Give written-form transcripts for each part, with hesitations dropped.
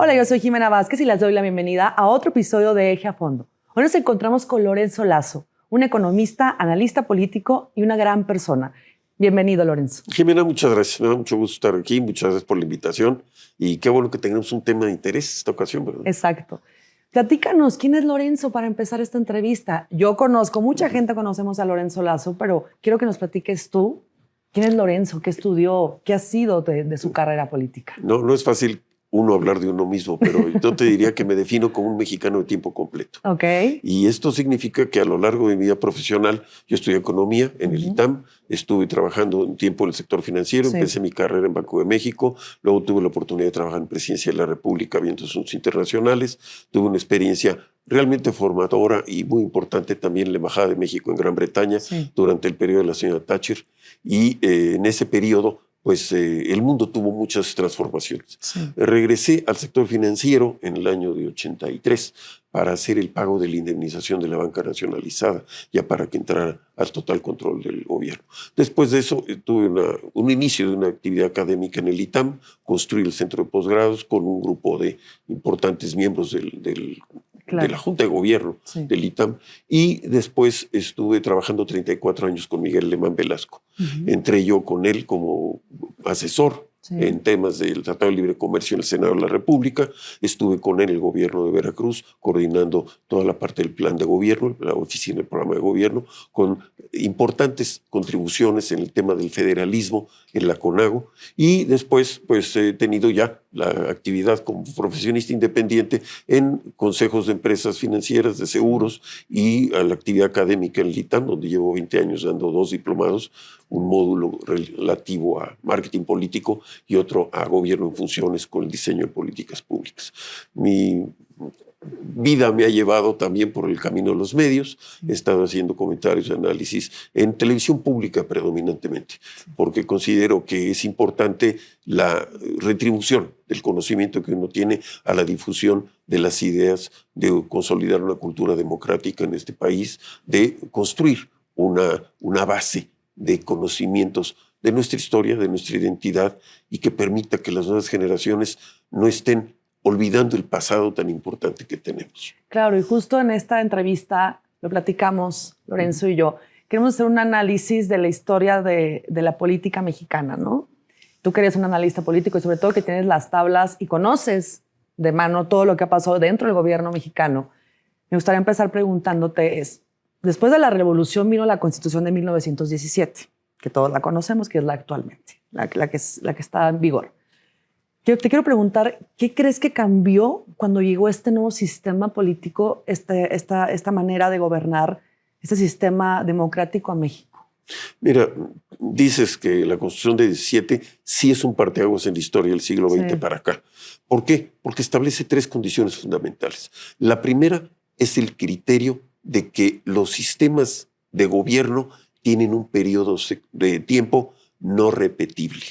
Hola, yo soy Jimena Vázquez y les doy la bienvenida a otro episodio de Eje a Fondo. Hoy nos encontramos con Lorenzo Lazo, un economista, analista político y una gran persona. Bienvenido, Lorenzo. Jimena, muchas gracias. Me da mucho gusto estar aquí. Muchas gracias por la invitación. Y qué bueno que tengamos un tema de interés esta ocasión, ¿verdad? Exacto. Platícanos, ¿quién es Lorenzo para empezar esta entrevista? Yo conozco, mucha gente conocemos a Lorenzo Lazo, pero quiero que nos platiques tú. ¿Quién es Lorenzo? ¿Qué estudió? ¿Qué ha sido de su carrera política? No es fácil uno hablar de uno mismo, pero yo te diría que me defino como un mexicano de tiempo completo. Ok. Y esto significa que a lo largo de mi vida profesional, yo estudié economía en el ITAM, estuve trabajando un tiempo en el sector financiero, empecé mi carrera en Banco de México, luego tuve la oportunidad de trabajar en Presidencia de la República viendo asuntos internacionales, tuve una experiencia realmente formadora y muy importante también en la Embajada de México en Gran Bretaña durante el periodo de la señora Thatcher, y en ese periodo pues el mundo tuvo muchas transformaciones. Regresé al sector financiero en el año de 83 para hacer el pago de la indemnización de la banca nacionalizada, ya para que entrara al total control del gobierno. Después de eso tuve un inicio de una actividad académica en el ITAM, construí el centro de posgrados con un grupo de importantes miembros de la Junta de Gobierno del ITAM, y después estuve trabajando 34 años con Miguel Alemán Velasco. Entré yo con él como asesor en temas del Tratado de Libre Comercio en el Senado de la República. Estuve con él en el gobierno de Veracruz, coordinando toda la parte del plan de gobierno, la oficina del programa de gobierno, con importantes contribuciones en el tema del federalismo en la CONAGO. Y después pues he tenido ya la actividad como profesionista independiente en consejos de empresas financieras, de seguros, y a la actividad académica en el ITAM, donde llevo 20 años dando 2 diplomados, un módulo relativo a marketing político y otro a gobierno en funciones con el diseño de políticas públicas. Mi vida me ha llevado también por el camino de los medios. He estado haciendo comentarios y análisis en televisión pública predominantemente, porque considero que es importante la retribución del conocimiento que uno tiene a la difusión de las ideas, de consolidar una cultura democrática en este país, de construir una base de conocimientos de nuestra historia, de nuestra identidad, y que permita que las nuevas generaciones no estén olvidando el pasado tan importante que tenemos. Claro, y justo en esta entrevista lo platicamos, Lorenzo y yo. Queremos hacer un análisis de la historia de la política mexicana, ¿no? Tú que eres un analista político y sobre todo que tienes las tablas y conoces de mano todo lo que ha pasado dentro del gobierno mexicano. Me gustaría empezar preguntándote después de la revolución vino la Constitución de 1917, que todos la conocemos, que es la actualmente, la que está en vigor. Yo te quiero preguntar, ¿qué crees que cambió cuando llegó este nuevo sistema político, esta manera de gobernar, este sistema democrático a México? Mira, dices que la Constitución de 17 sí es un parteaguas en la historia del siglo XX para acá. ¿Por qué? Porque establece 3 condiciones fundamentales. La primera es el criterio de que los sistemas de gobierno tienen un periodo de tiempo no repetible.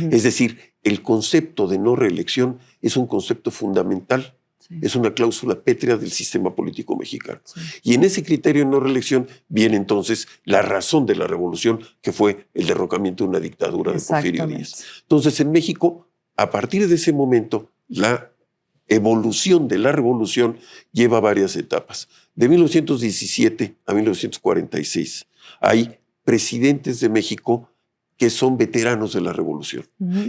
Es decir, el concepto de no reelección es un concepto fundamental, es una cláusula pétrea del sistema político mexicano. Y en ese criterio de no reelección viene entonces la razón de la revolución, que fue el derrocamiento de una dictadura de Porfirio Díaz. Entonces, en México, a partir de ese momento, la evolución de la revolución lleva varias etapas. De 1917 a 1946 hay presidentes de México que son veteranos de la revolución.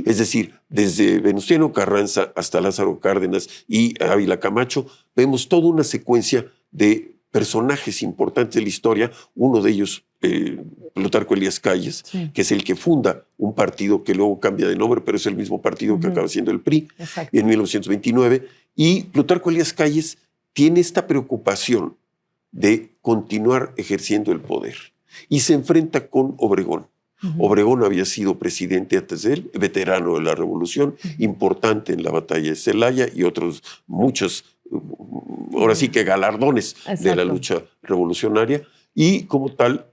Es decir, desde Venustiano Carranza hasta Lázaro Cárdenas y Ávila Camacho, vemos toda una secuencia de personajes importantes de la historia. Uno de ellos, Plutarco Elías Calles, que es el que funda un partido que luego cambia de nombre, pero es el mismo partido que acaba siendo el PRI, en 1929. Y Plutarco Elías Calles tiene esta preocupación de continuar ejerciendo el poder y se enfrenta con Obregón. Obregón había sido presidente antes de él, veterano de la revolución, importante en la batalla de Celaya y otros muchos, ahora sí que galardones de la lucha revolucionaria, y como tal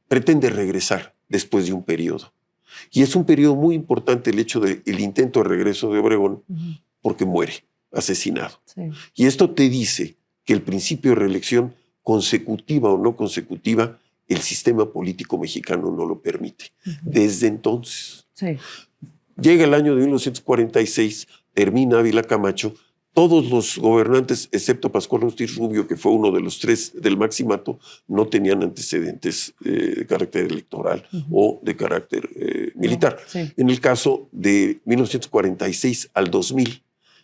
pretende regresar después de un periodo. Y es un periodo muy importante el hecho del intento de regreso de Obregón, porque muere asesinado. Y esto te dice que el principio de reelección, consecutiva o no consecutiva, el sistema político mexicano no lo permite. Desde entonces. Llega el año de 1946, termina Ávila Camacho, todos los gobernantes, excepto Pascual Ortiz Rubio, que fue uno de los 3 del Maximato, no tenían antecedentes de carácter electoral o de carácter militar. Sí. En el caso de 1946 al 2000,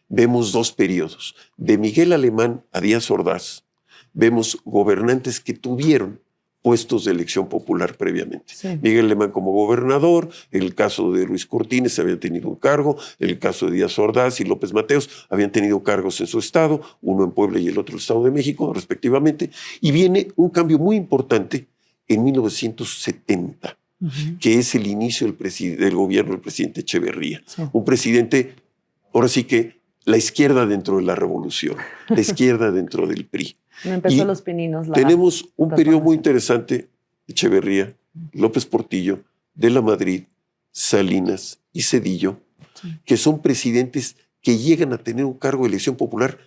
vemos 2 periodos. De Miguel Alemán a Díaz Ordaz, vemos gobernantes que tuvieron puestos de elección popular previamente. Sí. Miguel Alemán como gobernador, el caso de Ruiz Cortines había tenido un cargo, el caso de Díaz Ordaz y López Mateos habían tenido cargos en su estado, uno en Puebla y el otro en el Estado de México, respectivamente, y viene un cambio muy importante en 1970, que es el inicio del gobierno del presidente Echeverría. Sí. Un presidente, ahora sí que la izquierda dentro de la revolución, la izquierda dentro del PRI. No empezó Y los pininos. tenemos un periodo muy interesante, Echeverría, López Portillo, De la Madrid, Salinas y Zedillo, que son presidentes que llegan a tener un cargo de elección popular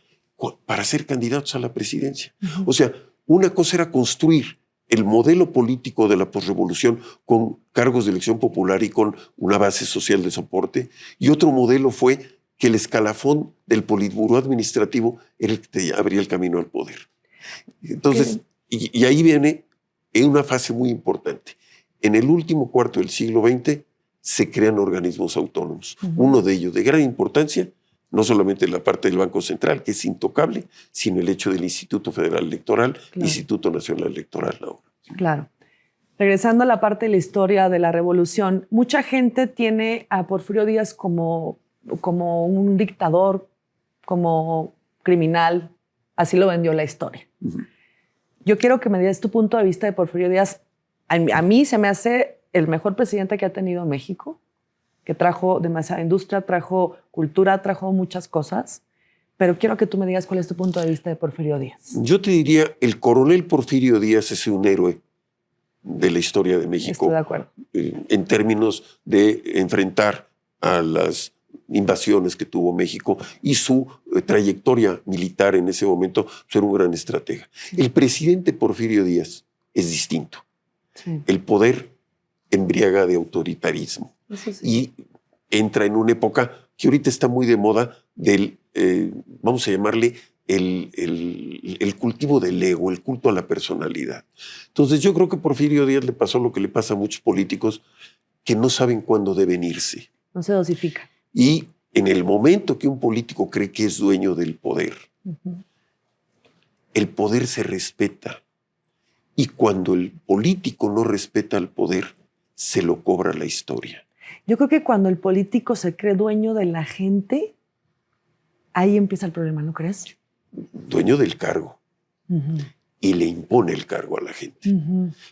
para ser candidatos a la presidencia. O sea, una cosa era construir el modelo político de la posrevolución con cargos de elección popular y con una base social de soporte, y otro modelo fue que el escalafón del Politburó administrativo era el que te abría el camino al poder. Entonces, y ahí viene en una fase muy importante. En el último cuarto del siglo XX se crean organismos autónomos. Uno de ellos de gran importancia, no solamente la parte del Banco Central, que es intocable, sino el hecho del Instituto Federal Electoral, Instituto Nacional Electoral ahora. Claro. Regresando a la parte de la historia de la revolución, mucha gente tiene a Porfirio Díaz como un dictador, como criminal. Así lo vendió la historia. Yo quiero que me digas tu punto de vista de Porfirio Díaz. A mí se me hace el mejor presidente que ha tenido México, que trajo demasiada industria, trajo cultura, trajo muchas cosas. Pero quiero que tú me digas cuál es tu punto de vista de Porfirio Díaz. Yo te diría, el coronel Porfirio Díaz es un héroe de la historia de México. Estoy de acuerdo. En términos de enfrentar a las invasiones que tuvo México y su trayectoria militar en ese momento, ser un gran estratega. El presidente Porfirio Díaz es distinto. Sí. El poder embriaga de autoritarismo y entra en una época que ahorita está muy de moda del, vamos a llamarle, el cultivo del ego, el culto a la personalidad. Entonces yo creo que a Porfirio Díaz le pasó lo que le pasa a muchos políticos que no saben cuándo deben irse. No se dosifica. Y en el momento que un político cree que es dueño del poder, el poder se respeta. Y cuando el político no respeta al poder, se lo cobra la historia. Yo creo que cuando el político se cree dueño de la gente, ahí empieza el problema, ¿no crees? Dueño del cargo. Y le impone el cargo a la gente.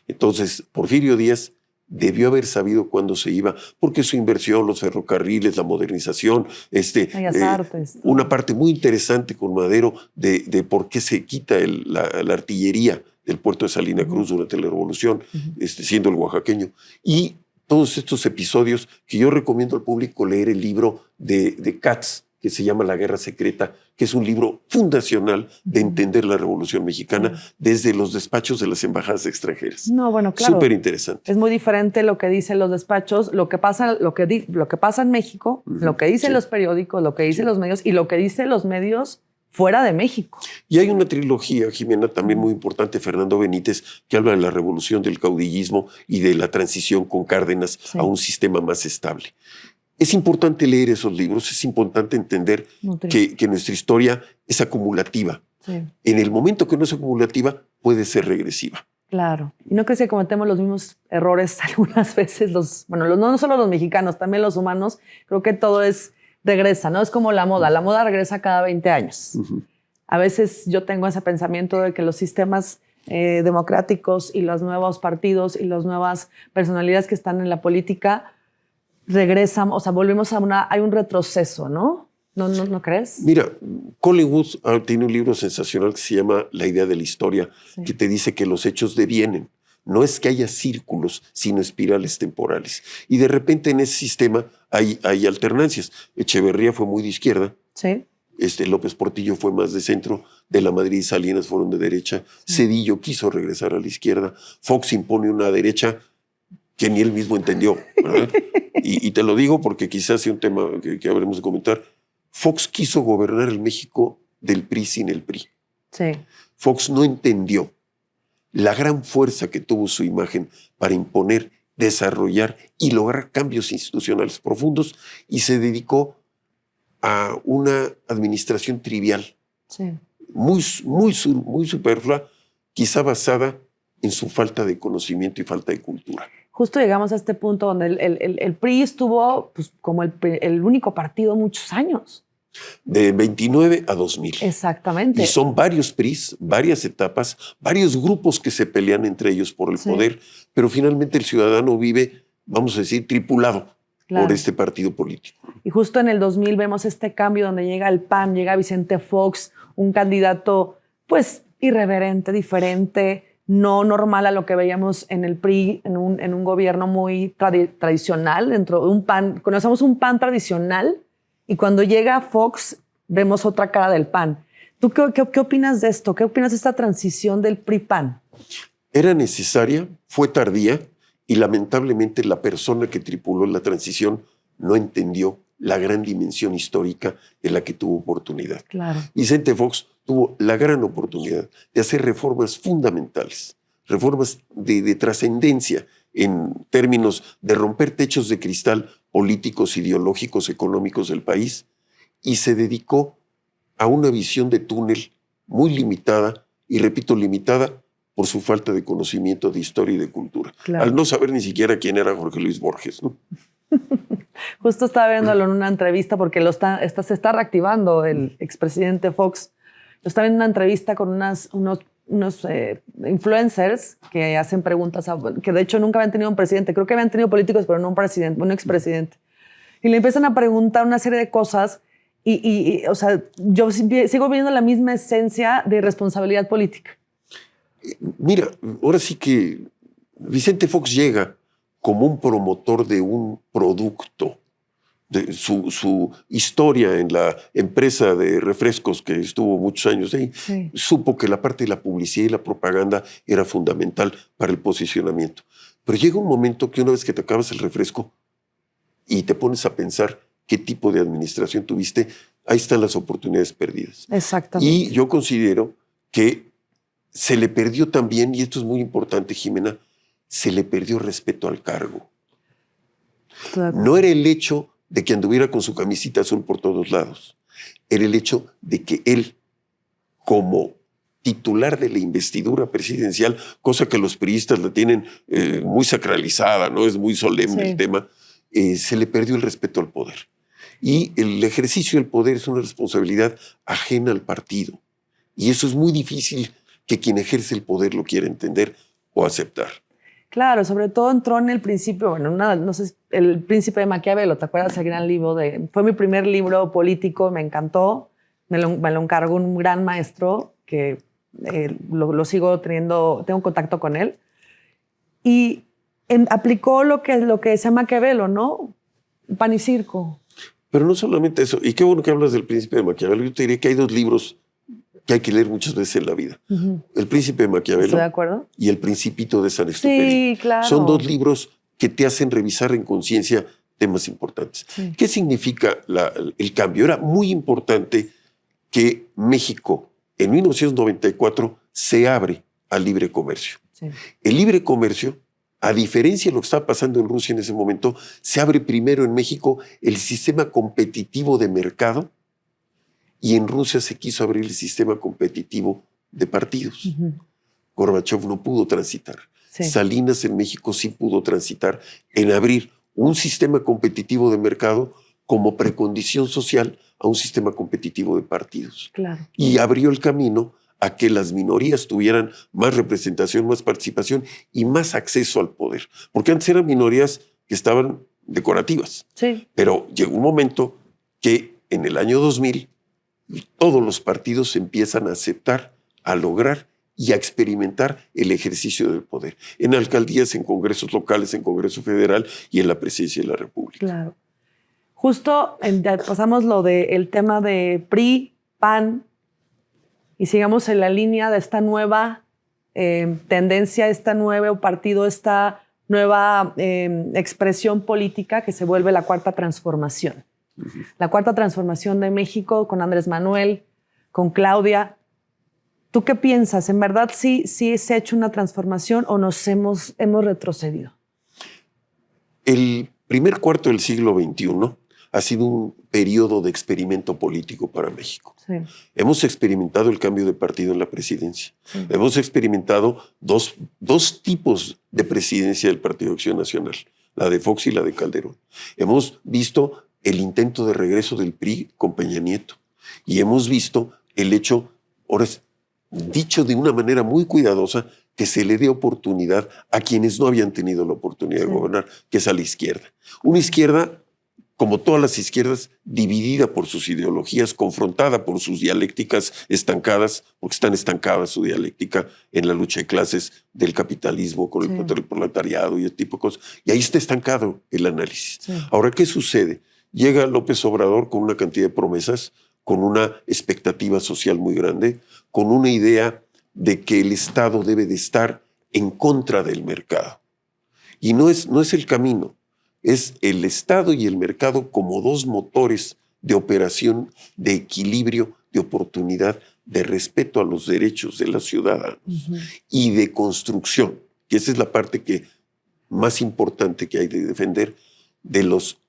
Entonces, Porfirio Díaz debió haber sabido cuándo se iba, porque su inversión, los ferrocarriles, la modernización, una parte muy interesante con Madero de por qué se quita la artillería del puerto de Salina Cruz durante la Revolución, siendo el oaxaqueño. Y todos estos episodios que yo recomiendo al público leer el libro de Katz, que se llama La Guerra Secreta, que es un libro fundacional de entender la Revolución Mexicana desde los despachos de las embajadas extranjeras. No, bueno, claro. Súper interesante. Es muy diferente lo que dicen los despachos, lo que pasa en México, lo que dicen los periódicos, lo que dicen los medios y lo que dicen los medios fuera de México. Y hay una trilogía, Jimena, también muy importante, Fernando Benítez, que habla de la revolución del caudillismo y de la transición con Cárdenas a un sistema más estable. Es importante leer esos libros, es importante entender que nuestra historia es acumulativa. Sí. En el momento que no es acumulativa, puede ser regresiva. Claro. ¿Y no crees que cometemos los mismos errores algunas veces? No solo los mexicanos, también los humanos. Creo que todo regresa, ¿no? Es como la moda. La moda regresa cada 20 años. A veces yo tengo ese pensamiento de que los sistemas democráticos y los nuevos partidos y las nuevas personalidades que están en la política regresan, o sea, volvemos hay un retroceso, ¿no? ¿No crees? Mira, Colin Wood tiene un libro sensacional que se llama La idea de la historia, que te dice que los hechos devienen. No es que haya círculos, sino espirales temporales. Y de repente en ese sistema hay alternancias. Echeverría fue muy de izquierda. Sí. López Portillo fue más de centro. De la Madrid y Salinas fueron de derecha. Zedillo quiso regresar a la izquierda. Fox impone una derecha que ni él mismo entendió, ¿verdad? y te lo digo porque quizás sea un tema que habremos de comentar. Fox quiso gobernar el México del PRI sin el PRI. Sí. Fox no entendió la gran fuerza que tuvo su imagen para imponer, desarrollar y lograr cambios institucionales profundos, y se dedicó a una administración trivial, Sí. muy superflua, quizá basada en su falta de conocimiento y falta de cultura. Justo llegamos a este punto donde el PRI estuvo pues, como el único partido muchos años. De 29 a 2000. Exactamente. Y son varios PRIs, varias etapas, varios grupos que se pelean entre ellos por el poder, pero finalmente el ciudadano vive, vamos a decir, tripulado por este partido político. Y justo en el 2000 vemos este cambio donde llega el PAN, llega Vicente Fox, un candidato pues irreverente, diferente, no normal a lo que veíamos en el PRI, en un gobierno muy tradicional, dentro de un PAN. Conocemos un PAN tradicional y cuando llega Fox vemos otra cara del PAN. ¿Tú qué opinas de esto? ¿Qué opinas de esta transición del PRI-PAN? Era necesaria, fue tardía y lamentablemente la persona que tripuló la transición no entendió la gran dimensión histórica de la que tuvo oportunidad. Claro. Vicente Fox tuvo la gran oportunidad de hacer reformas fundamentales, reformas de trascendencia en términos de romper techos de cristal políticos, ideológicos, económicos del país, y se dedicó a una visión de túnel muy limitada, y repito, limitada por su falta de conocimiento de historia y de cultura. Claro. Al no saber ni siquiera quién era Jorge Luis Borges, ¿no? Justo estaba viéndolo en una entrevista porque se está reactivando el expresidente Fox. Lo estaba viendo en una entrevista con unos influencers que hacen preguntas, que de hecho nunca habían tenido un presidente. Creo que habían tenido políticos, pero no un presidente, un expresidente. Y le empiezan a preguntar una serie de cosas y o sea, yo sigo viendo la misma esencia de responsabilidad política. Mira, ahora sí que Vicente Fox llega como un promotor de un producto, de su historia en la empresa de refrescos que estuvo muchos años ahí, sí. Supo que la parte de la publicidad y la propaganda era fundamental para el posicionamiento. Pero llega un momento que una vez que te acabas el refresco y te pones a pensar qué tipo de administración tuviste, ahí están las oportunidades perdidas. Exactamente. Y yo considero que se le perdió también, y esto es muy importante, Jimena, se le perdió respeto al cargo. No era el hecho de que anduviera con su camisita azul por todos lados. Era el hecho de que él, como titular de la investidura presidencial, cosa que los priistas la tienen muy sacralizada, ¿no? Es muy solemne el tema, se le perdió el respeto al poder. Y el ejercicio del poder es una responsabilidad ajena al partido. Y eso es muy difícil que quien ejerce el poder lo quiera entender o aceptar. Claro, sobre todo entró en el principio, bueno, no sé, El Príncipe de Maquiavelo, ¿te acuerdas? El gran libro fue mi primer libro político, me encantó, me lo encargó un gran maestro que lo sigo teniendo, tengo contacto con él, y aplicó lo que decía Maquiavelo, ¿no? Pan y circo. Pero no solamente eso, y qué bueno que hablas del Príncipe de Maquiavelo, yo te diría que hay dos libros que hay que leer muchas veces en la vida. El Príncipe de Maquiavelo. ¿Estoy de acuerdo? Y El Principito de Saint-Exupéry. Sí, claro. Son dos libros que te hacen revisar en conciencia temas importantes. Sí. ¿Qué significa el cambio? Era muy importante que México en 1994 se abre al libre comercio. Sí. El libre comercio, a diferencia de lo que estaba pasando en Rusia en ese momento, se abre primero en México el sistema competitivo de mercado, y en Rusia se quiso abrir el sistema competitivo de partidos. Gorbachev no pudo transitar. Sí. Salinas en México sí pudo transitar en abrir un sistema competitivo de mercado como precondición social a un sistema competitivo de partidos. Claro. Y abrió el camino a que las minorías tuvieran más representación, más participación y más acceso al poder. Porque antes eran minorías que estaban decorativas. Sí. Pero llegó un momento que en el año 2000 todos los partidos empiezan a aceptar, a lograr y a experimentar el ejercicio del poder. En alcaldías, en congresos locales, en Congreso Federal y en la Presidencia de la República. Claro. Justo ya pasamos el tema de PRI, PAN, y sigamos en la línea de esta nueva tendencia, este nuevo partido, esta nueva expresión política que se vuelve la Cuarta Transformación. La cuarta transformación de México con Andrés Manuel, con Claudia. ¿Tú qué piensas? ¿En verdad sí se ha hecho una transformación o nos hemos retrocedido? El primer cuarto del siglo XXI ha sido un periodo de experimento político para México. Sí. Hemos experimentado el cambio de partido en la presidencia. Sí. Hemos experimentado dos tipos de presidencia del Partido de Acción Nacional, la de Fox y la de Calderón. Hemos visto el intento de regreso del PRI con Peña Nieto y hemos visto el hecho, ahora dicho de una manera muy cuidadosa, que se le dé oportunidad a quienes no habían tenido la oportunidad de gobernar, que es a la izquierda. Una izquierda, como todas las izquierdas, dividida por sus ideologías, confrontada por sus dialécticas estancadas, porque están estancadas su dialéctica en la lucha de clases del capitalismo con el proletariado y ese tipo de cosas. Y ahí está estancado el análisis. Sí. Ahora, ¿qué sucede? Llega López Obrador con una cantidad de promesas, con una expectativa social muy grande, con una idea de que el Estado debe de estar en contra del mercado. Y no es el camino. Es el Estado y el mercado como dos motores de operación, de equilibrio, de oportunidad, de respeto a los derechos de los ciudadanos y de construcción, que esa es la parte más importante que hay de defender, de los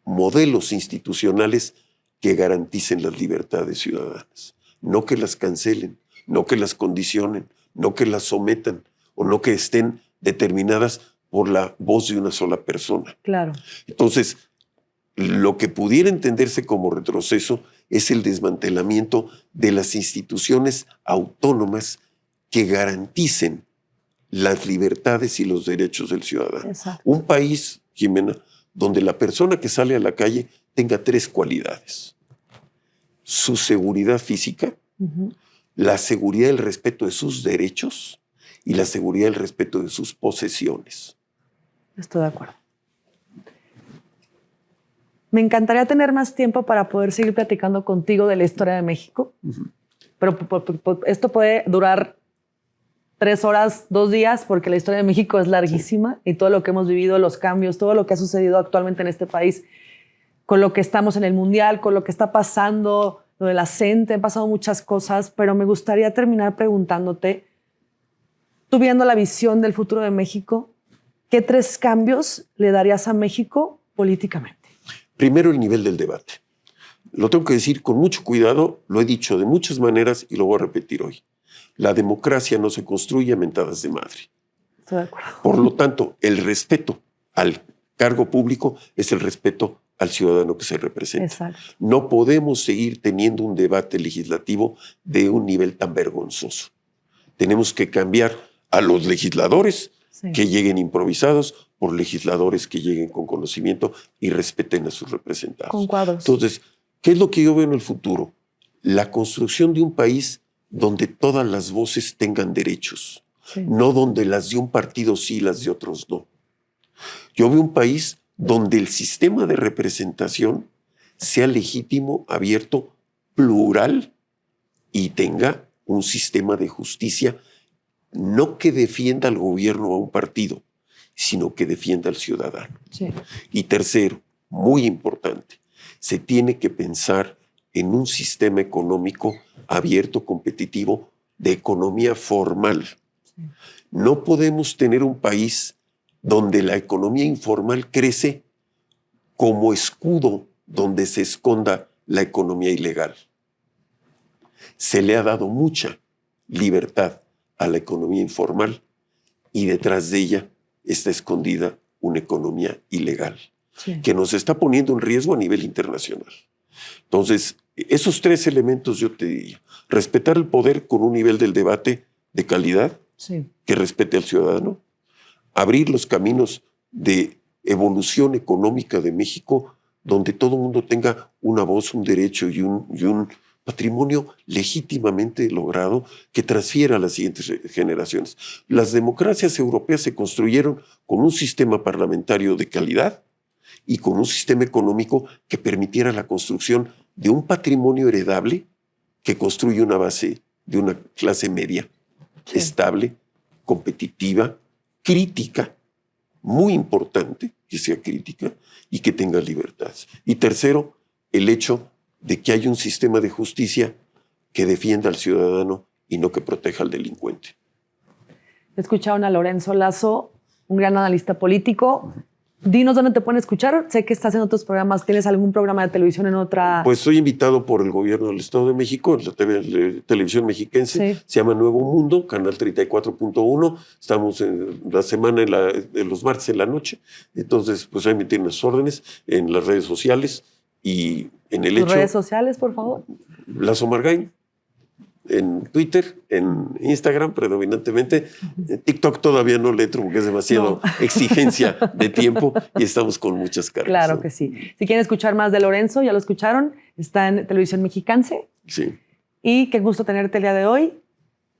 modelos institucionales que garanticen las libertades ciudadanas, no que las cancelen, no que las condicionen, no que las sometan o no que estén determinadas por la voz de una sola persona. Claro. Entonces, lo que pudiera entenderse como retroceso es el desmantelamiento de las instituciones autónomas que garanticen las libertades y los derechos del ciudadano. Exacto. Un país, Jimena, donde la persona que sale a la calle tenga tres cualidades: su seguridad física, la seguridad y el respeto de sus derechos y la seguridad y el respeto de sus posesiones. Estoy de acuerdo. Me encantaría tener más tiempo para poder seguir platicando contigo de la historia de México, pero esto puede durar 3 horas, 2 días, porque la historia de México es larguísima y todo lo que hemos vivido, los cambios, todo lo que ha sucedido actualmente en este país, con lo que estamos en el Mundial, con lo que está pasando, lo de la CENTE, han pasado muchas cosas, pero me gustaría terminar preguntándote, tú viendo la visión del futuro de México, ¿qué 3 cambios le darías a México políticamente? Primero, el nivel del debate. Lo tengo que decir con mucho cuidado, lo he dicho de muchas maneras y lo voy a repetir hoy. La democracia no se construye a mentadas de madre. Estoy de acuerdo. Por lo tanto, el respeto al cargo público es el respeto al ciudadano que se representa. Exacto. No podemos seguir teniendo un debate legislativo de un nivel tan vergonzoso. Tenemos que cambiar a los legisladores que lleguen improvisados por legisladores que lleguen con conocimiento y respeten a sus representados. Con cuadros. Entonces, ¿qué es lo que yo veo en el futuro? La construcción de un país donde todas las voces tengan derechos, no donde las de un partido sí y las de otros no. Yo veo un país donde el sistema de representación sea legítimo, abierto, plural y tenga un sistema de justicia no que defienda al gobierno o a un partido, sino que defienda al ciudadano. Sí. Y tercero, muy importante, se tiene que pensar en un sistema económico abierto, competitivo, de economía formal. Sí. No podemos tener un país donde la economía informal crece como escudo donde se esconda la economía ilegal. Se le ha dado mucha libertad a la economía informal y detrás de ella está escondida una economía ilegal que nos está poniendo en riesgo a nivel internacional. Entonces, esos 3 elementos yo te diría: respetar el poder con un nivel del debate de calidad que respete al ciudadano, abrir los caminos de evolución económica de México donde todo el mundo tenga una voz, un derecho y un patrimonio legítimamente logrado que transfiera a las siguientes generaciones. Las democracias europeas se construyeron con un sistema parlamentario de calidad y con un sistema económico que permitiera la construcción de un patrimonio heredable que construye una base de una clase media estable, competitiva, crítica, muy importante que sea crítica y que tenga libertades. Y tercero, el hecho de que haya un sistema de justicia que defienda al ciudadano y no que proteja al delincuente. Escucharon a Lorenzo Lazo, un gran analista político. Dinos dónde te pueden escuchar. Sé que estás en otros programas. ¿Tienes algún programa de televisión en otra? Pues soy invitado por el gobierno del Estado de México, en la televisión mexiquense. Sí. Se llama Nuevo Mundo, canal 34.1. Estamos en la semana, de los martes en la noche. Entonces, pues ahí me tienen las órdenes en las redes sociales y en el ¿Tus redes sociales, por favor? Lazo Margain. En Twitter, en Instagram predominantemente. TikTok todavía no le entro porque es demasiado exigencia de tiempo y estamos con muchas cargas. Claro que sí. Si quieren escuchar más de Lorenzo, ya lo escucharon, está en Televisión Mexicanse. Sí. Y qué gusto tenerte el día de hoy.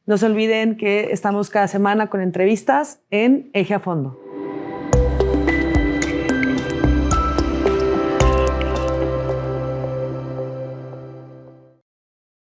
No se olviden que estamos cada semana con entrevistas en Eje a Fondo.